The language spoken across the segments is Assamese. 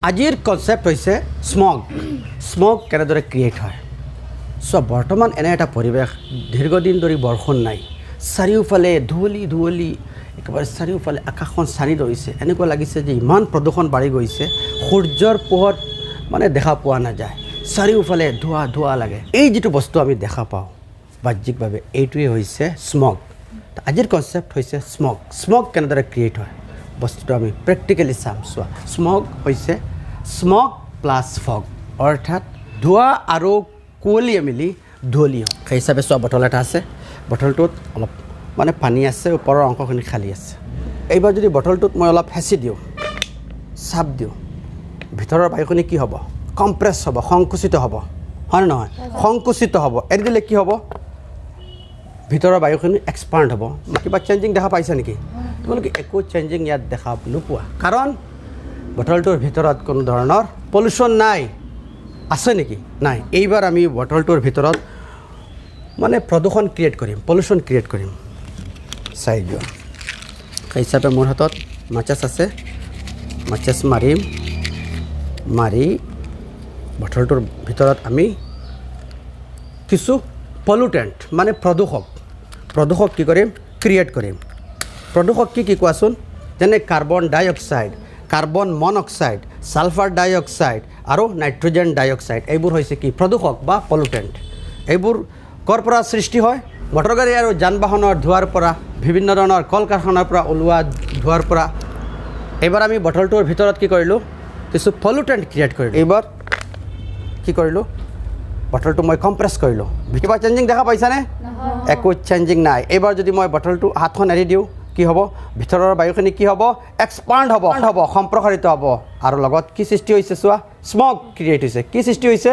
আজিৰ কনসেপ্ট হৈছে স্মগ কেনেদৰে ক্ৰিয়েট হয় সো বৰ্তমান এনে এটা পৰিৱেশ দীৰ্ঘদিন ধৰি বৰষুণ নাই চাৰিওফালে ধুৱলি একেবাৰে চাৰিওফালে আকাশখন চানি ধৰিছে এনেকুৱা লাগিছে যে ইমান প্ৰদূষণ বাঢ়ি গৈছে সূৰ্যৰ পোহৰ মানে দেখা পোৱা নাযায় চাৰিওফালে ধোঁৱা লাগে এই যিটো বস্তু আমি দেখা পাওঁ বাহ্যিকভাৱে এইটোৱে হৈছে স্মগ আজিৰ কনসেপ্ট হৈছে স্মগ কেনেদৰে ক্ৰিয়েট হয় বস্তুটো আমি প্ৰেক্টিকেলি চাম চোৱা স্মগ হৈছে স্মগ প্লাছ ফগ অৰ্থাৎ ধোঁৱা আৰু কুঁৱলীয়ে মিলি ধুঁৱলি হয় সেই হিচাপে চোৱা বটল এটা আছে বটলটোত অলপ মানে পানী আছে ওপৰৰ অংশখিনি খালী আছে এইবাৰ যদি বটলটোত মই অলপ হেঁচি দিওঁ চাপ দিওঁ ভিতৰৰ বায়ুখিনি কি হ'ব কম্প্ৰেছ হ'ব সংকুচিত হ'ব হয়নে নহয় সংকুচিত হ'ব এৰি দিলে কি হ'ব ভিতৰৰ বায়ুখিনি এক্সপাণ্ড হ'ব কিবা চেঞ্জিং দেখা পাইছা নেকি তোমালোকে একো চেঞ্জিং ইয়াত দেখা নোপোৱা কাৰণ বটলটোৰ ভিতৰত কোনো ধৰণৰ পলিউশ্যন নাই আছে নেকি নাই এইবাৰ আমি বটলটোৰ ভিতৰত মানে প্ৰদূষণ ক্ৰিয়েট কৰিম পলিউশ্যন ক্ৰিয়েট কৰিম চাই যোৱা সেই হিচাপে মোৰ হাতত মাচাছ আছে মাচাছ মাৰি বটলটোৰ ভিতৰত আমি কিছু পলিউটেণ্ট মানে প্ৰদূষক কি কৰিম ক্ৰিয়েট কৰিম প্ৰদূষক কি কোৱাচোন যেনে কাৰ্বন ডাই অক্সাইড কাৰ্বন মনঅক্সাইড ছালফাৰ ডাই অক্সাইড আৰু নাইট্ৰজেন ডাই অক্সাইড এইবোৰ হৈছে কি প্ৰদূষক বা পলিউটেণ্ট এইবোৰ ক'ৰ পৰা সৃষ্টি হয় মটৰ গাড়ী আৰু যান বাহনৰ ধোঁৱাৰ পৰা বিভিন্ন ধৰণৰ কল কাৰখানাৰ পৰা ওলোৱা ধোঁৱাৰ পৰা এইবাৰ আমি বটলটোৰ ভিতৰত কি কৰিলোঁ কিছু পলিউটেণ্ট ক্ৰিয়েট কৰিলোঁ এইবাৰ কি কৰিলোঁ বটলটো মই কম্প্ৰেছ কৰিলোঁ কিবা চেঞ্জিং দেখা পাইছানে একো চেঞ্জিং নাই এইবাৰ যদি মই বটলটো হাতখন এৰি দিওঁ কি হ'ব ভিতৰৰ বায়ুখিনি কি হ'ব এক্সপাণ্ড হ'ব সম্প্ৰসাৰিত হ'ব আৰু লগত কি সৃষ্টি হৈছে চোৱা স্মগ ক্ৰিয়েট হৈছে কি সৃষ্টি হৈছে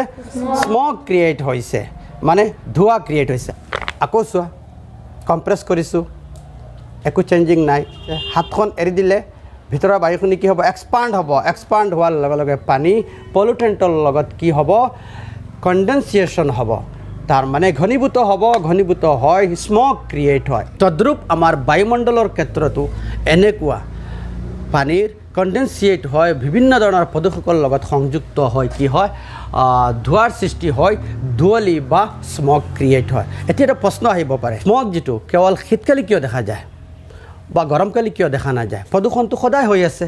স্মগ ক্ৰিয়েট হৈছে মানে ধোঁৱা ক্ৰিয়েট হৈছে আকৌ চোৱা কম্প্ৰেছ কৰিছোঁ একো চেঞ্জিং নাই হাতখন এৰি দিলে ভিতৰৰ বায়ুখিনি কি হ'ব এক্সপাণ্ড হোৱাৰ লগে লগে পানী পলিউটেণ্টৰ লগত কি হ'ব কণ্ডেনচিয়েশ্যন হ'ব তাৰমানে ঘনীভূত হয় স্মগ ক্ৰিয়েট হয় তদ্ৰূপ আমাৰ বায়ুমণ্ডলৰ ক্ষেত্ৰতো এনেকুৱা পানীৰ কণ্ডেনচিয়েট হয় বিভিন্ন ধৰণৰ প্ৰদূষকৰ লগত সংযুক্ত হয় কি হয় ধোঁৱাৰ সৃষ্টি হয় ধুঁৱলি বা স্মগ ক্ৰিয়েট হয় এতিয়া এটা প্ৰশ্ন আহিব পাৰে স্মগ যিটো কেৱল শীতকালি কিয় দেখা যায় বা গৰমকালি কিয় দেখা নাযায় প্ৰদূষণটো সদায় হৈ আছে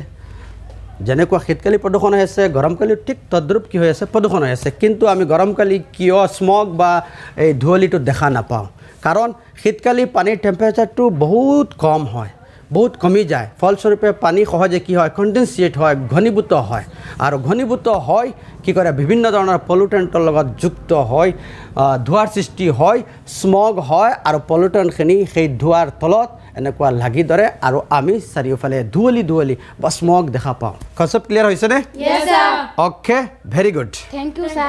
যেনেকুৱা শীতকালি প্ৰদূষণ হৈ আছে গৰমকালি ঠিক তদ্ৰূপ কি হৈ আছে প্ৰদূষণ হৈ আছে কিন্তু আমি গৰমকালি কিয় স্মগ বা এই ধুঁৱলিটো দেখা নাপাওঁ কাৰণ শীতকালি পানীৰ টেম্পাৰেচাৰটো বহুত কম হয় বহুত কমি যায় ফলস্বৰূপে পানী সহজে কি হয় কণ্ডেনচিয়েট হয় ঘনীভূত হয় আৰু ঘনীভূত হয় কি কৰে বিভিন্ন ধৰণৰ পলিউটেণ্টৰ লগত যুক্ত হয় ধোঁৱাৰ সৃষ্টি হয় স্মগ হয় আৰু পলিউটেণ্টখিনি সেই ধোঁৱাৰ তলত এনেকুৱা লাগি ধৰে আৰু আমি চাৰিওফালে ধুঁৱলি বা স্মগ দেখা পাওঁ কনচেপ্ট ক্লিয়াৰ হৈছেনে Yes, sir. Okay very good Thank you, sir.